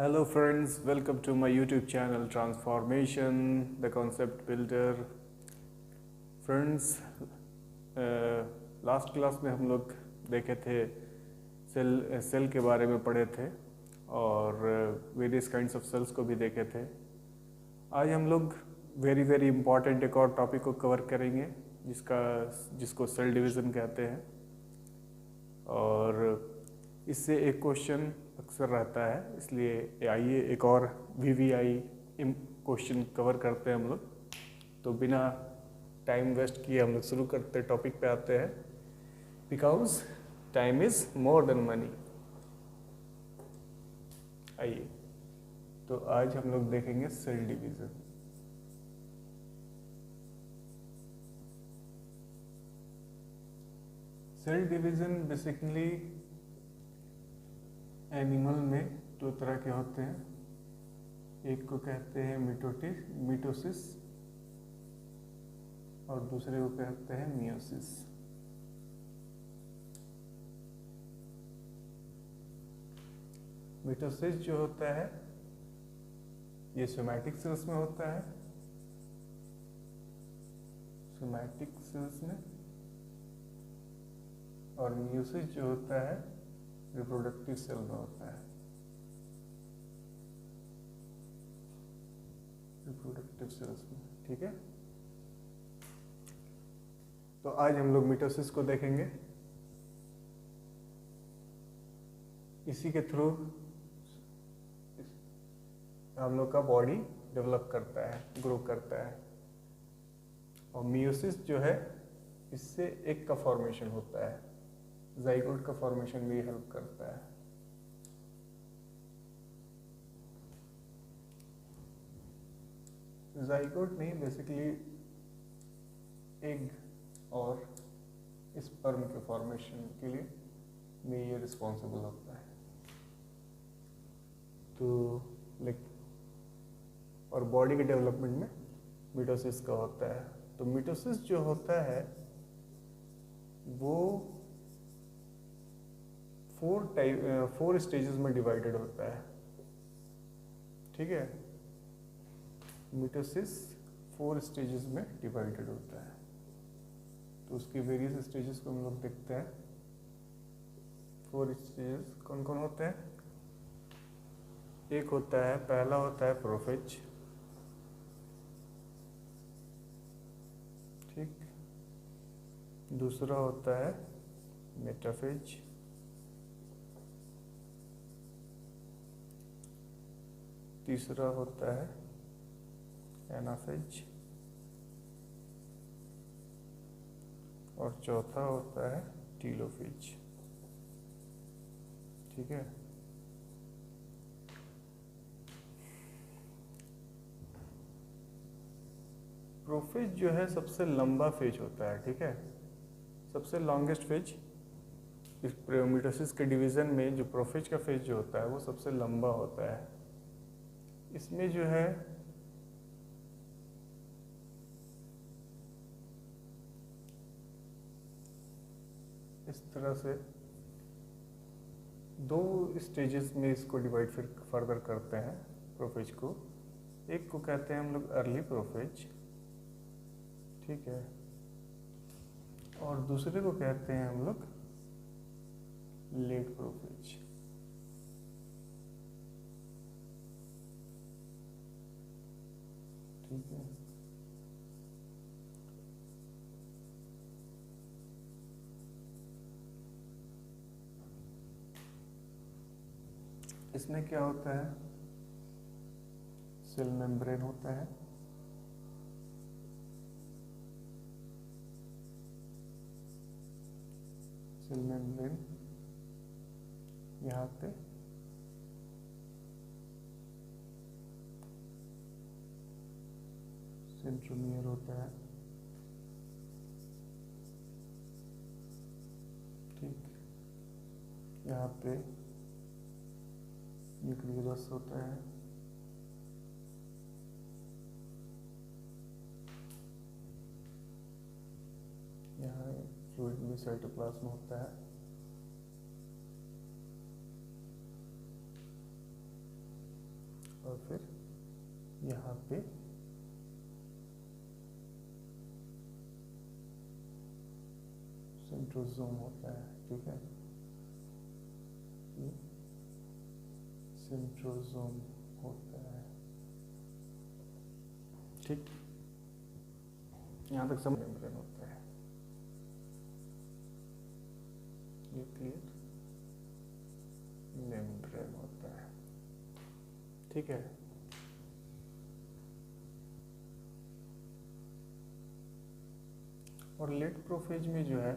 Hello friends, welcome to my YouTube channel Transformation, the Concept Builder. Friends, last class में हम लोग देखे थे सेल के बारे में पढ़े थे और वेरियस काइंड्स ऑफ सेल्स को भी देखे थे। आज हम लोग वेरी इम्पॉर्टेंट एक और टॉपिक को कवर करेंगे जिसको सेल डिवीज़न कहते हैं। और इससे एक क्वेश्चन अक्सर रहता है, इसलिए आइए एक और VVI क्वेश्चन कवर करते हैं हम लोग। तो बिना टाइम वेस्ट किए हम लोग शुरू करते टॉपिक पे आते हैं। Because time is more than money. आइए, तो आज हम लोग देखेंगे cell division. Cell division basically animal में दो तरह के होते हैं। एक को कहते हैं मिटोसिस और दूसरे को कहते हैं मियोसिस। मिटोसिस जो होता है ये सोमैटिक सेल्स में होता है, सोमैटिक सेल्स में। और मियोसिस जो होता है रिप्रोडक्टिव सेल में होता है, रिप्रोडक्टिव सेल्स में। ठीक है, तो आज हम लोग मिटोसिस को देखेंगे। इसी के थ्रू हम लोग का बॉडी डेवलप करता है, ग्रो करता है। और मियोसिस जो है इससे एग का फॉर्मेशन होता है, जाइगोट का फॉर्मेशन भी हेल्प करता है। जाइगोट नहीं, बेसिकली एग और स्पर्म के फॉर्मेशन के लिए में ये रिस्पॉन्सिबल होता है। तो और बॉडी के डेवलपमेंट में मिटोसिस का होता है। तो मिटोसिस जो होता है वो फोर स्टेजेस में डिवाइडेड होता है। ठीक है, मिटोसिस 4 स्टेजेस में डिवाइडेड होता है। तो उसके वेरियस स्टेजेस को हम लोग देखते हैं। 4 स्टेजेस कौन कौन होते हैं? एक होता है, पहला होता है प्रोफेज। ठीक, दूसरा होता है मेटाफेज, तीसरा होता है एनाफेज और चौथा होता है टीलोफेज। ठीक है, प्रोफेज जो है सबसे लंबा फेज होता है। ठीक है, सबसे लॉन्गेस्ट फेज इस मिटोसिस के डिवीजन में जो प्रोफेज का फेज जो होता है वो सबसे लंबा होता है। इसमें जो है इस तरह से 2 स्टेजेस में इसको डिवाइड फिर फर्दर करते हैं प्रोफेज को। एक को कहते हैं हम लोग अर्ली प्रोफेज, ठीक है, और दूसरे को कहते हैं हम लोग लेट प्रोफेज। ठीक है, इसमें क्या होता है? सेल मेम्ब्रेन होता है, सेल मेम्ब्रेन यहाँ पे सेंट्रोमियर होता है। ठीक, यहाँ पे न्यूक्लियस होता है। यहाँ फ्लूइड में साइटोप्लाज्म होता है। और फिर यहाँ पे सेंट्रोसोम होता है, ठीक है, ये सेंट्रोसोम होता है, ठीक, यहाँ तक सब मेम्ब्रेन होता है, ये क्लियर, मेम्ब्रेन होता है, ठीक है। और लेट प्रोफेज में जो है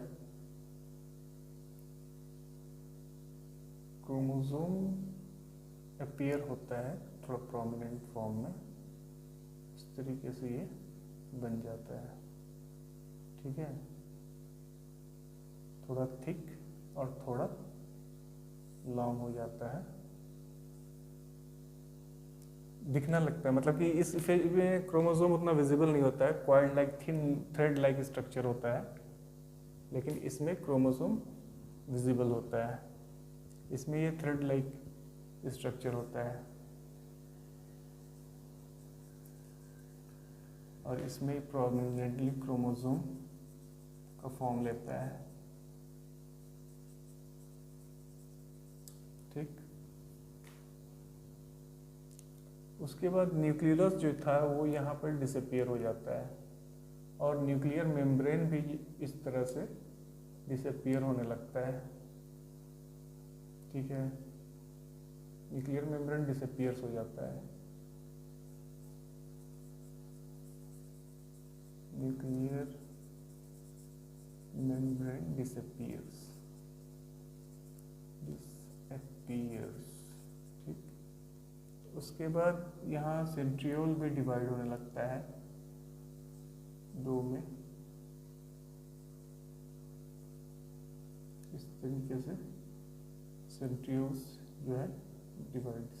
क्रोमोसोम अपीयर होता है थोड़ा प्रोमिनेंट फॉर्म में, इस तरीके से ये बन जाता है, ठीक है, थोड़ा थिक और थोड़ा लॉन्ग हो जाता है, दिखना लगता है, मतलब कि इस फेज में क्रोमोसोम उतना विजिबल नहीं होता है, coiled like thin thread like structure होता है, लेकिन इसमें क्रोमोसोम विजिबल होता है, इसमें ये थ्रेड लाइक स्ट्रक्चर होता है और इसमें प्रोमिनेंटली क्रोमोसोम का फॉर्म लेता है, ठीक। उसके बाद न्यूक्लियस जो था वो यहाँ पर डिसअपियर हो जाता है और न्यूक्लियर मेम्ब्रेन भी इस तरह से डिसअपियर होने लगता है, ठीक है, न्यूक्लियर मेम्ब्रेन डिसअपियर्स हो जाता है, न्यूक्लियर मेम्ब्रेन डिसअपियर्स, ठीक। उसके बाद यहाँ सेंट्रियोल भी डिवाइड होने लगता है दो में, इस तरीके से सेंट्रियोल्स जो है डिवाइड्स,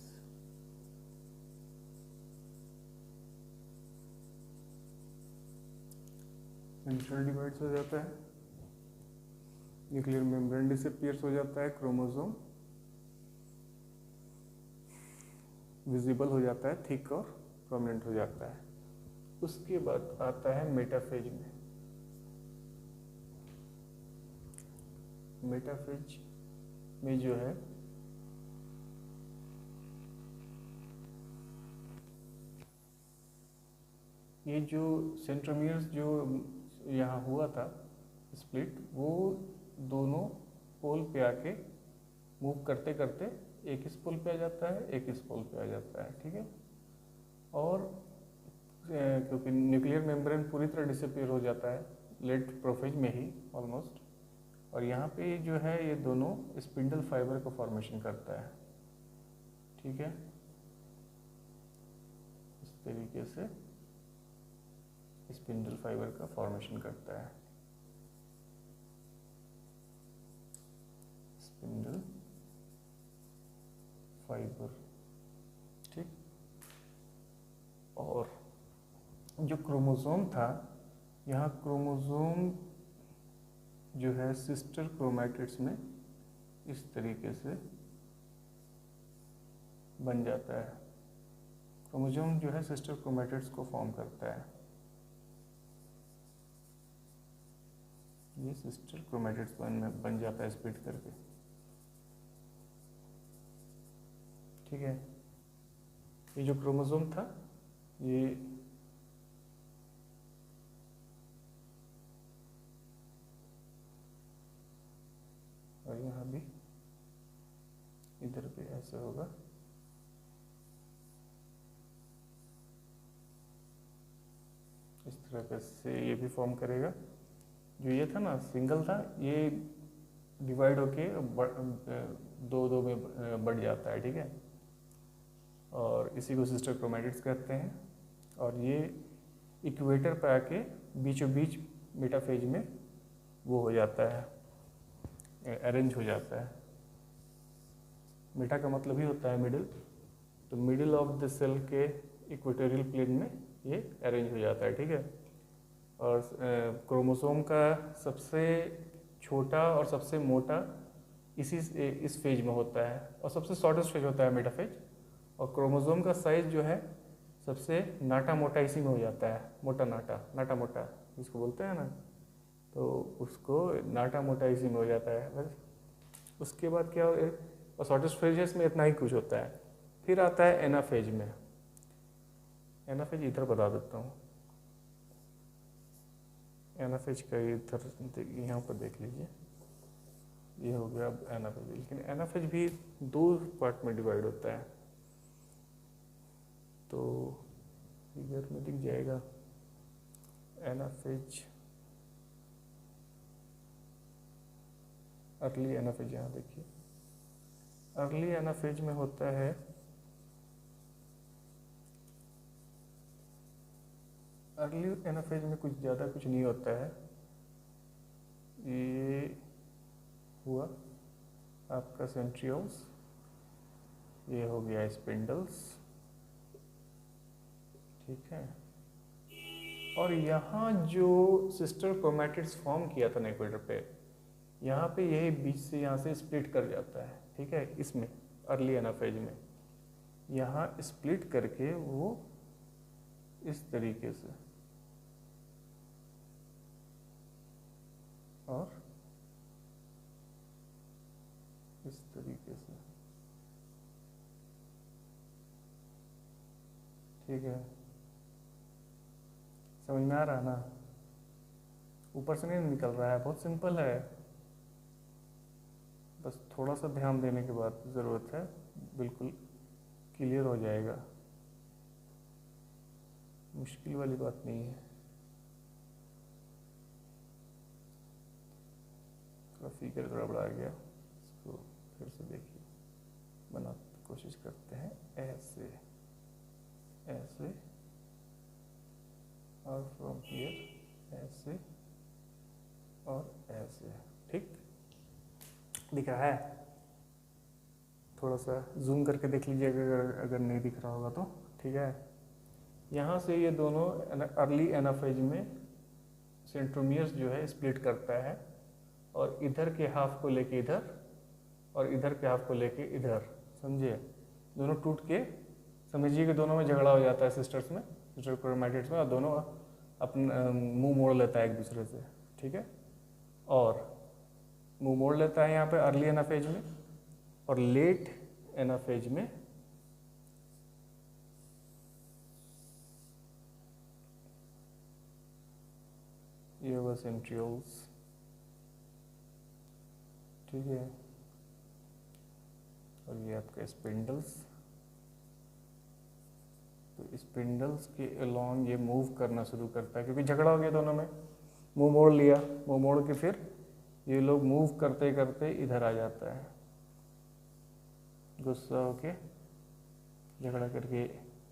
सेंट्रियोल डिवाइड्स हो जाता है, न्यूक्लियर मेम्ब्रेन डिसअपियर्स हो जाता है, क्रोमोसोम विजिबल हो जाता है, थिक और प्रोमिनेंट हो जाता है। उसके बाद आता है मेटाफेज में, मेटाफेज में जो है ये जो सेंट्रोमियर्स जो यहाँ हुआ था स्प्लिट, वो दोनों पोल पे आके मूव करते करते एक इस पोल पे आ जाता है, एक इस पोल पे आ जाता है, ठीक है। और क्योंकि न्यूक्लियर मेम्ब्रेन पूरी तरह डिसअपीयर हो जाता है लेट प्रोफेज में ही ऑलमोस्ट, और यहाँ पे जो है ये दोनों स्पिंडल फाइबर का फॉर्मेशन करता है, ठीक है, इस तरीके से स्पिंडल फाइबर का फॉर्मेशन करता है, स्पिंडल फाइबर, ठीक। और जो क्रोमोसोम था, यहाँ क्रोमोसोम जो है सिस्टर क्रोमैटिड्स में इस तरीके से बन जाता है, क्रोमोसोम जो है सिस्टर क्रोमैटिड्स को फॉर्म करता है, ये सिस्टर क्रोमैटिड्स बन जाता है स्प्लिट करके, ठीक है। ये जो क्रोमोसोम था ये और यहाँ भी इधर भी ऐसा होगा, इस तरह से ये भी फॉर्म करेगा। जो ये था ना सिंगल था, ये डिवाइड होके दो दो में बढ़ जाता है, ठीक है, और इसी को सिस्टर क्रोमैटिड्स कहते हैं। और ये इक्वेटर पे आके बीचों बीच मेटाफेज में वो हो जाता है, अरेंज हो जाता है। मेटा का मतलब ही होता है मिडिल, तो मिडिल ऑफ द सेल के इक्वेटोरियल प्लेन में ये अरेंज हो जाता है, ठीक है। और क्रोमोसोम का सबसे छोटा और सबसे मोटा इस फेज में होता है, और सबसे शॉर्टेस्ट फेज होता है मेटाफेज, और क्रोमोसोम का साइज जो है सबसे नाटा मोटा इसी में हो जाता है, मोटा नाटा, नाटा मोटा जिसको बोलते हैं ना, तो उसको नाटा मोटा इसी में हो जाता है बस। उसके बाद क्या और शॉर्टेज में इतना ही कुछ होता है। फिर आता है एनाफेज में। एनाफेज इधर बता देता हूँ, एनाफेज का इधर यहाँ पर देख लीजिए, ये हो गया अब एनाफेज। लेकिन एनाफेज भी 2 पार्ट में डिवाइड होता है, तो फिगर में दिख जाएगा एनाफेज, अर्ली एनाफेज। यहाँ देखिए अर्ली एनाफेज में होता है अर्ली एनाफेज में कुछ ज़्यादा कुछ नहीं होता है। ये हुआ आपका सेंट्रियोल्स, ये हो गया स्पिंडल्स, ठीक है। और यहाँ जो सिस्टर क्रोमैटिड्स फॉर्म किया था इक्वेटर पे, यहाँ पे यही बीच से यहाँ से स्प्लिट कर जाता है, ठीक है। इसमें अर्ली एनाफेज में यहाँ स्प्लिट करके वो इस तरीके से और इस तरीके से, ठीक है। समझ में आ रहा है ना? ऊपर से नहीं निकल रहा है, बहुत सिंपल है, बस थोड़ा सा ध्यान देने के बाद ज़रूरत है, बिल्कुल क्लियर हो जाएगा, मुश्किल वाली बात नहीं है। थोड़ा फिगर गड़बड़ा गया, इसको फिर से देखिए, बनाने की कोशिश करते हैं। ऐसे ऐसे और फ्रॉम हियर ऐसे और ऐसे, ठीक दिख रहा है? थोड़ा सा जूम करके देख लीजिए अगर नहीं दिख रहा होगा तो, ठीक है। यहाँ से ये दोनों अर्ली एनाफेज में सेंट्रोमियर्स जो है स्प्लिट करता है, और इधर के हाफ को लेके इधर और इधर के हाफ को लेके इधर, समझिए, दोनों टूट के, समझिए कि दोनों में झगड़ा हो जाता है सिस्टर्स में, सिस्टर क्रोमैटिड्स में, और दोनों अपना मुंह मोड़ लेता है एक दूसरे से, ठीक है। और मुंह मोड़ लेता है यहाँ पे अर्ली एनाफेज में, और लेट एनाफेज में ये हुआ सेंट्रियोल्स, ठीक है। और ये आपका स्पिंडल्स, तो स्पिंडल्स के अलोंग ये मूव करना शुरू करता है, क्योंकि झगड़ा हो गया दोनों में, मुंह मोड़ लिया, मुंह मोड़ के फिर ये लोग मूव करते करते इधर आ जाता है, गुस्सा होके झगड़ा करके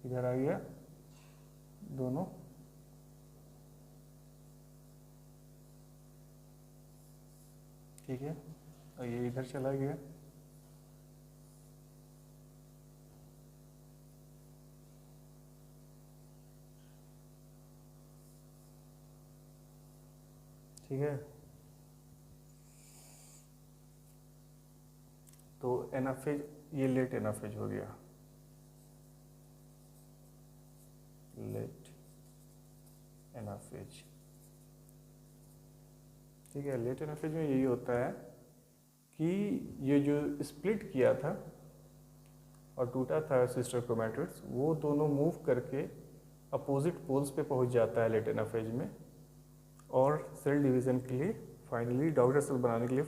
इधर आ गया दोनों, ठीक है। और ये इधर चला गया, ठीक है। तो एनाफेज, ये लेट एनाफेज हो गया, लेट एनाफेज, ठीक है। लेट एनाफेज में यही होता है कि ये जो स्प्लिट किया था और टूटा था सिस्टर क्रोमैटिड्स, वो दोनों मूव करके अपोजिट पोल्स पे पहुंच जाता है लेट एनाफेज में, और सेल डिवीज़न के लिए फाइनली डॉटर सेल बनाने के लिए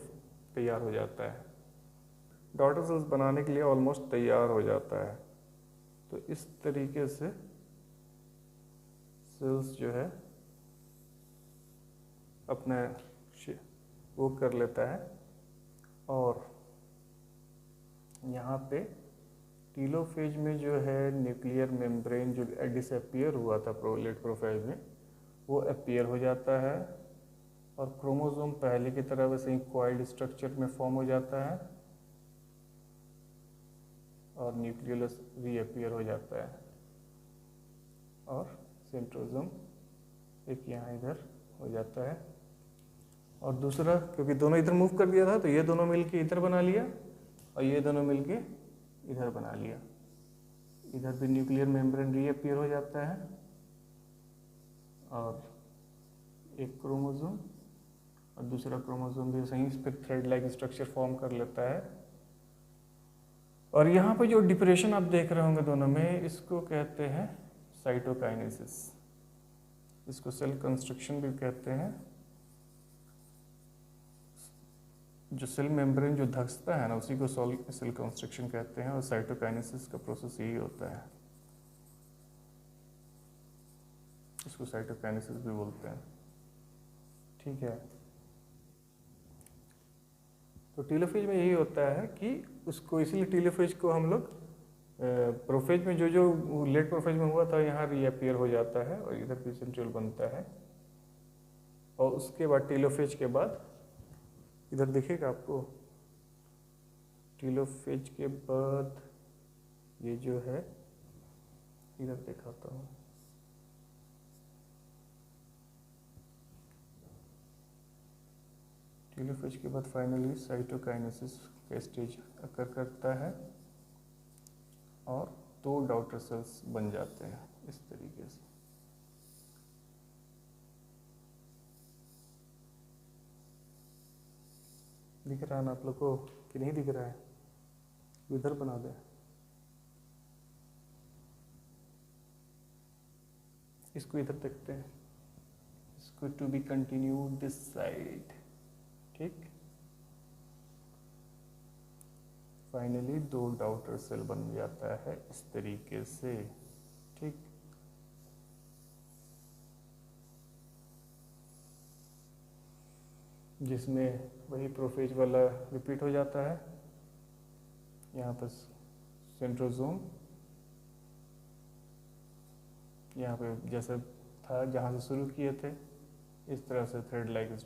तैयार हो जाता है। डॉटर सेल्स बनाने के लिए ऑलमोस्ट तैयार हो जाता है। तो इस तरीके से सेल्स जो है अपना वो कर लेता है, और यहाँ पे टीलोफेज में जो है न्यूक्लियर मेम्ब्रेन जो डिसअपियर हुआ था लेट प्रोफेज में, वो अपीयर हो जाता है, और क्रोमोसोम पहले की तरह वैसे ही कॉइल्ड स्ट्रक्चर में फॉर्म हो जाता है, और न्यूक्लियस रीअपियर हो जाता है, और सेंट्रोसोम एक यहाँ इधर हो जाता है, और दूसरा क्योंकि दोनों इधर मूव कर दिया था तो ये दोनों मिलके इधर बना लिया, और ये दोनों मिलके इधर बना लिया, इधर भी न्यूक्लियर मेम्ब्रेन रीअपीयर हो जाता है और एक क्रोमोसोम और दूसरा क्रोमोसोम भी सही फिर थ्रेड लाइक स्ट्रक्चर फॉर्म कर लेता है। और यहाँ पे जो डिप्रेशन आप देख रहे होंगे दोनों में, इसको कहते हैं साइटोकाइनेसिस, इसको सेल कंस्ट्रक्शन भी कहते हैं। जो सेल मेम्ब्रेन जो धंसता है ना, उसी को सेल कंस्ट्रक्शन कहते हैं और साइटोकाइनेसिस का प्रोसेस यही होता है, इसको साइटोकाइनेसिस भी बोलते हैं। ठीक है, तो टीलोफेज में यही होता है कि उसको, इसीलिए टीलोफेज को हम लोग प्रोफेज में जो लेट प्रोफेज में हुआ था यहाँ रीअपीयर हो जाता है और इधर भी सेंट्रियोल बनता है। और उसके बाद टीलोफेज के बाद इधर दिखेगा आपको, टीलोफेज के बाद ये जो है इधर दिखाता हूँ, टीलोफेज के बाद फाइनली साइटोकाइनेसिस का स्टेज अकर करता है और 2 डॉटर सेल्स बन जाते हैं इस तरीके से। दिख रहा है ना आप लोग को कि नहीं दिख रहा है? इधर बना दे, इसको इधर देखते हैं, इसको to be continued this side. ठीक, फाइनली 2 डॉटर सेल बन जाता है इस तरीके से। ठीक, जिसमें वही प्रोफेज वाला रिपीट हो जाता है। यहाँ पर सेंट्रोसोम, यहाँ पे जैसे था जहाँ से शुरू किए थे इस तरह से थ्रेड लाइक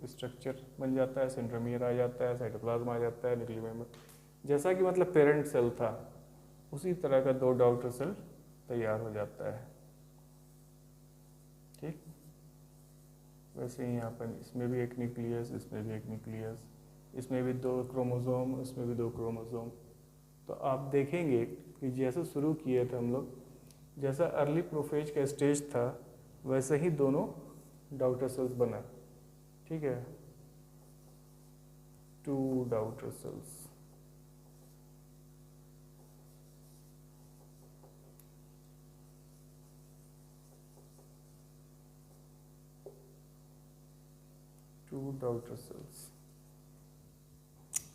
स्ट्रक्चर बन जाता है, सेंट्रोमियर आ जाता है, साइटोप्लाज्म आ जाता है, न्यूक्लियर मेम्ब्रेन, जैसा कि मतलब पेरेंट सेल था उसी तरह का 2 डॉटर सेल तैयार हो जाता है। ठीक, वैसे ही यहाँ पर इसमें भी एक न्यूक्लियस, इसमें भी एक न्यूक्लियस, इसमें भी 2 क्रोमोसोम, इसमें भी 2 क्रोमोसोम। तो आप देखेंगे कि जैसे शुरू किए थे हम लोग, जैसा अर्ली प्रोफेज का स्टेज था वैसे ही दोनों डॉटर सेल्स बना। ठीक है, 2 डॉटर सेल्स।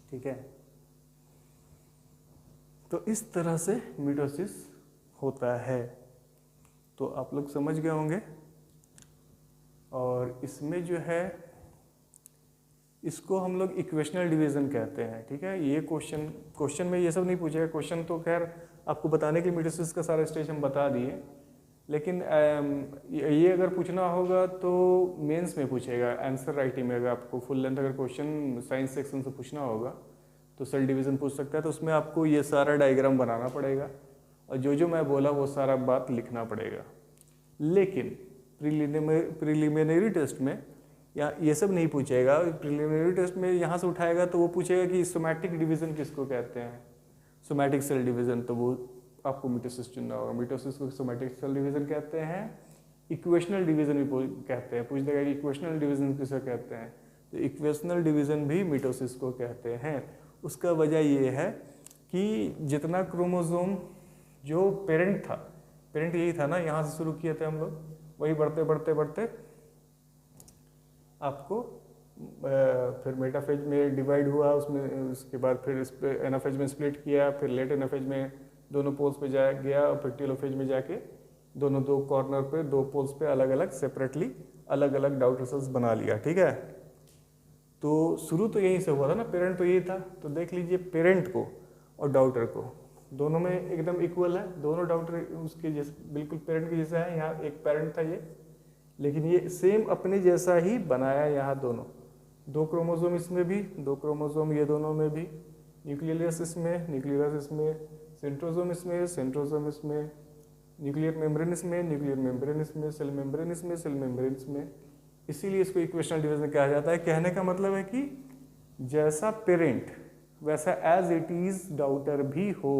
ठीक है, तो इस तरह से मिटोसिस होता है। तो आप लोग समझ गए होंगे। और इसमें जो है, इसको हम लोग इक्वेशनल डिवीजन कहते हैं। ठीक है, ये क्वेश्चन में ये सब नहीं पूछेगा। क्वेश्चन तो खैर आपको बताने के लिए मिटोसिस का सारा स्टेज हम बता दिए, लेकिन ये अगर पूछना होगा तो मेंस में पूछेगा, आंसर राइटिंग में। अगर आपको फुल लेंथ अगर क्वेश्चन साइंस सेक्शन से पूछना होगा तो सेल डिवीज़न पूछ सकता है, तो उसमें आपको ये सारा डायग्राम बनाना पड़ेगा और जो जो मैं बोला वो सारा बात लिखना पड़ेगा। लेकिन प्रीलिमिनरी टेस्ट में या ये सब नहीं पूछेगा। प्रीलिमिनरी टेस्ट में यहाँ से उठाएगा तो वो पूछेगा कि सोमैटिक डिवीज़न किसको कहते हैं, सोमैटिक सेल डिवीज़न, तो वो आपको मिटोसिस चुनना होगा। मिटोसिस को सोमैटिक सेल डिवीज़न कहते हैं, इक्वेशनल डिवीज़न भी कहते हैं। पूछ देगा कि इक्वेशनल डिवीज़न किसे कहते हैं, तो इक्वेशनल डिवीज़न भी मिटोसिस को कहते हैं। उसका वजह ये है कि जितना क्रोमोसोम जो पेरेंट था, पेरेंट यही था ना, यहाँ से शुरू किए थे हम लोग, वही बढ़ते बढ़ते बढ़ते आपको फिर मेटाफेज में डिवाइड हुआ, उसमें उसके बाद फिर इस पे एनाफेज में स्प्लिट किया, फिर लेट एनाफेज में दोनों पोल्स पे जा गया और फिर टेलोफेज में जाके दोनों 2 कॉर्नर पे 2 पोल्स पे अलग अलग सेपरेटली अलग अलग डॉटर सेल्स बना लिया। ठीक है, तो शुरू तो यहीं से हुआ था ना, पेरेंट तो यही था। तो देख लीजिए पेरेंट को और डॉटर को दोनों में एकदम इक्वल है, दोनों डॉटर उसके जैसे बिल्कुल पेरेंट के जैसा है। यहाँ एक पेरेंट था ये, लेकिन ये सेम अपने जैसा ही बनाया। यहाँ दोनों 2 क्रोमोसोम इसमें भी, 2 क्रोमोसोम ये दोनों में भी, न्यूक्लियस इसमें, न्यूक्लियस इसमें, सेंट्रोसोम इसमें, सेंट्रोसोम इसमें, न्यूक्लियर मेम्ब्रेन इसमें, न्यूक्लियर मेम्ब्रेन इसमें, सेल मेम्ब्रेन इसमें, सेल मेम्ब्रेन इसमें। इसीलिए इसको इक्वेशनल डिवीजन कहा जाता है। कहने का मतलब है कि जैसा पेरेंट वैसा एज इट इज डॉटर भी हो,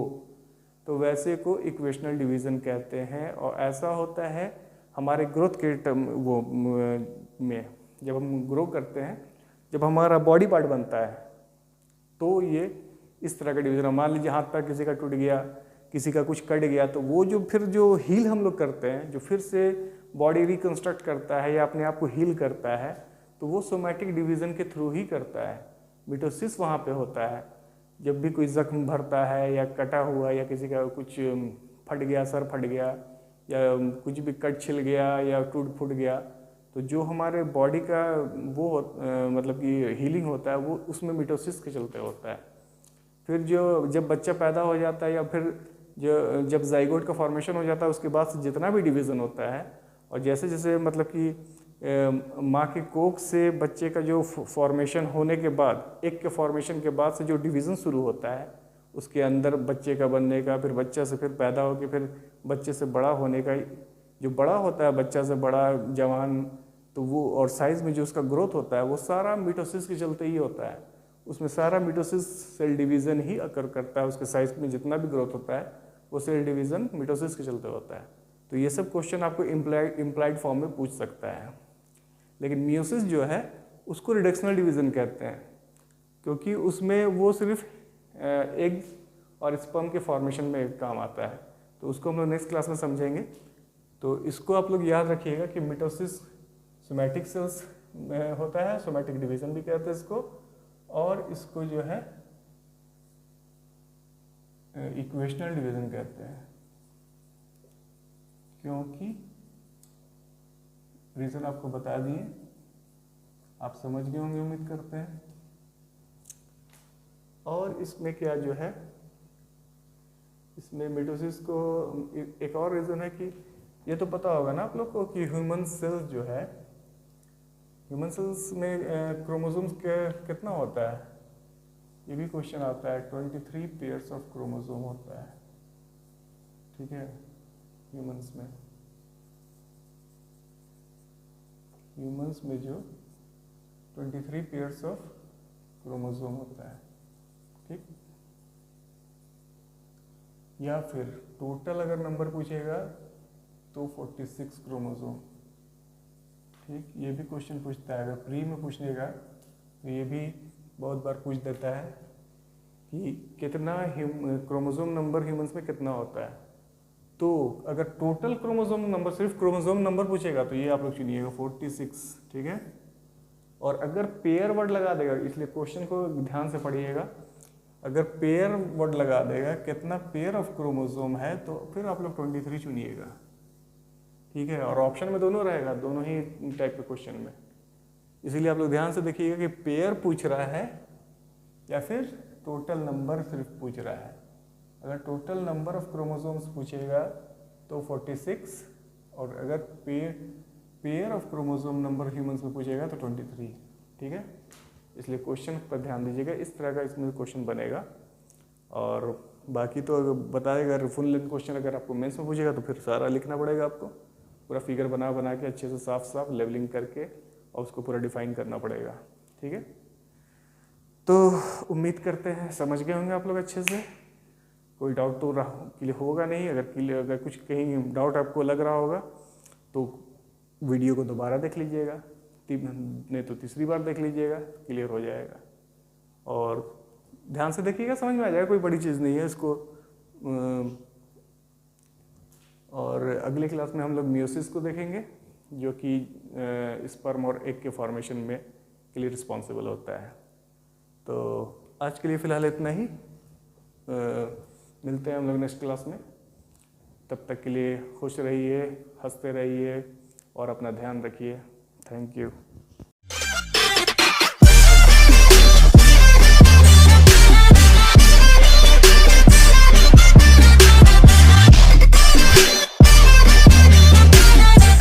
तो वैसे को इक्वेशनल डिवीज़न कहते हैं। और ऐसा होता है हमारे ग्रोथ के टर्म वो में, जब हम ग्रो करते हैं, जब हमारा बॉडी पार्ट बनता है, तो ये इस तरह का डिवीज़न। मान लीजिए हाथ पैर किसी का टूट गया, किसी का कुछ कट गया, तो वो जो फिर जो हील हम लोग करते हैं, जो फिर से बॉडी रिकंस्ट्रक्ट करता है या अपने आप को हील करता है, तो वो सोमैटिक डिवीज़न के थ्रू ही करता है। मिटोसिस वहाँ पे होता है जब भी कोई जख्म भरता है या कटा हुआ, या किसी का कुछ फट गया, सर फट गया, या कुछ भी कट छिल गया या टूट फूट गया, तो जो हमारे बॉडी का वो मतलब कि हीलिंग होता है, वो उसमें मिटोसिस के चलते होता है। फिर जो जब बच्चा पैदा हो जाता है, या फिर जब जाइगोट का फॉर्मेशन हो जाता है, उसके बाद से जितना भी डिवीज़न होता है, और जैसे जैसे मतलब कि माँ के कोख से बच्चे का जो फॉर्मेशन होने के बाद, एक के फॉर्मेशन के बाद से जो डिवीज़न शुरू होता है, उसके अंदर बच्चे का बनने का, फिर बच्चा से फिर पैदा होकर फिर बच्चे से बड़ा होने का, जो बड़ा होता है बच्चा से बड़ा जवान, तो वो और साइज़ में जो उसका ग्रोथ होता है, वो सारा मिटोसिस के चलते ही होता है। उसमें सारा मिटोसिस सेल डिवीज़न ही अकर करता है। उसके साइज़ में जितना भी ग्रोथ होता है, वो सेल डिवीज़न मिटोसिस के चलते होता है। तो ये सब क्वेश्चन आपको इम्प्लाइड फॉर्म में पूछ सकता है। लेकिन मियोसिस जो है उसको रिडक्शनल डिवीज़न कहते हैं, क्योंकि उसमें वो सिर्फ एग और स्पर्म के फॉर्मेशन में काम आता है। तो उसको हम लोग नेक्स्ट क्लास में समझेंगे। तो इसको आप लोग याद रखिएगा कि मिटोसिस सोमैटिक सेल्स में होता है, सोमैटिक डिवीज़न भी कहते हैं इसको, और इसको जो है इक्वेशनल डिवीज़न कहते हैं, क्योंकि रीज़न आपको बता दिए, आप समझ गए होंगे उम्मीद करते हैं। और इसमें क्या जो है, इसमें मिटोसिस को एक और रीज़न है कि ये तो पता होगा ना आप लोग को कि ह्यूमन सेल्स जो है, ह्यूमन सेल्स में क्रोमोसोम्स कितना होता है, ये भी क्वेश्चन आता है। 23 पेयर्स ऑफ क्रोमोसोम होता है, ठीक है, ह्यूमंस में। ह्यूमंस में जो 23 पेयर्स ऑफ क्रोमोसोम होता है, ठीक। या फिर टोटल अगर नंबर पूछेगा तो 46 क्रोमोसोम, ठीक। ये भी क्वेश्चन पूछता है, अगर प्री में पूछने का तो ये भी बहुत बार पूछ देता है कि कितना क्रोमोसोम नंबर ह्यूमंस में कितना होता है। तो अगर टोटल क्रोमोसोम नंबर, सिर्फ क्रोमोसोम नंबर पूछेगा तो ये आप लोग चुनिएगा 46, ठीक है। और अगर पेयर वर्ड लगा देगा, इसलिए क्वेश्चन को ध्यान से पढ़िएगा, अगर पेयर वर्ड लगा देगा कितना पेयर ऑफ क्रोमोसोम है, तो फिर आप लोग 23 चुनिएगा, ठीक है। और ऑप्शन में दोनों रहेगा, दोनों ही टाइप के क्वेश्चन में, इसीलिए आप लोग ध्यान से देखिएगा कि पेयर पूछ रहा है या फिर टोटल नंबर सिर्फ पूछ रहा है। अगर टोटल नंबर ऑफ क्रोमोसोम्स पूछेगा तो 46, और अगर pair of chromosome number humans में पूछेगा तो 23, ठीक है। इसलिए क्वेश्चन पर ध्यान दीजिएगा, इस तरह का इसमें क्वेश्चन बनेगा। और बाकी तो अगर बताएगा, फुल लेंथ क्वेश्चन अगर आपको मेंस में पूछेगा तो फिर सारा लिखना पड़ेगा आपको, पूरा फिगर बना के अच्छे से साफ साफ लेवलिंग करके, और उसको पूरा डिफाइन करना पड़ेगा, ठीक है। तो उम्मीद करते हैं समझ गए होंगे आप लोग अच्छे से। कोई डाउट तो क्लियर होगा नहीं, अगर कुछ कहीं डाउट आपको लग रहा होगा तो वीडियो को दोबारा देख लीजिएगा, नहीं तो तीसरी बार देख लीजिएगा, क्लियर हो जाएगा। और ध्यान से देखिएगा, समझ में आ जाएगा, कोई बड़ी चीज़ नहीं है इसको। और अगले क्लास में हम लोग मियोसिस को देखेंगे, जो कि स्पर्म और एग के फॉर्मेशन में के लिए रिस्पॉन्सिबल होता है। तो आज के लिए फ़िलहाल इतना ही, मिलते हैं हम लोग नेक्स्ट क्लास में। तब तक के लिए खुश रहिए, हंसते रहिए और अपना ध्यान रखिए। Thank you.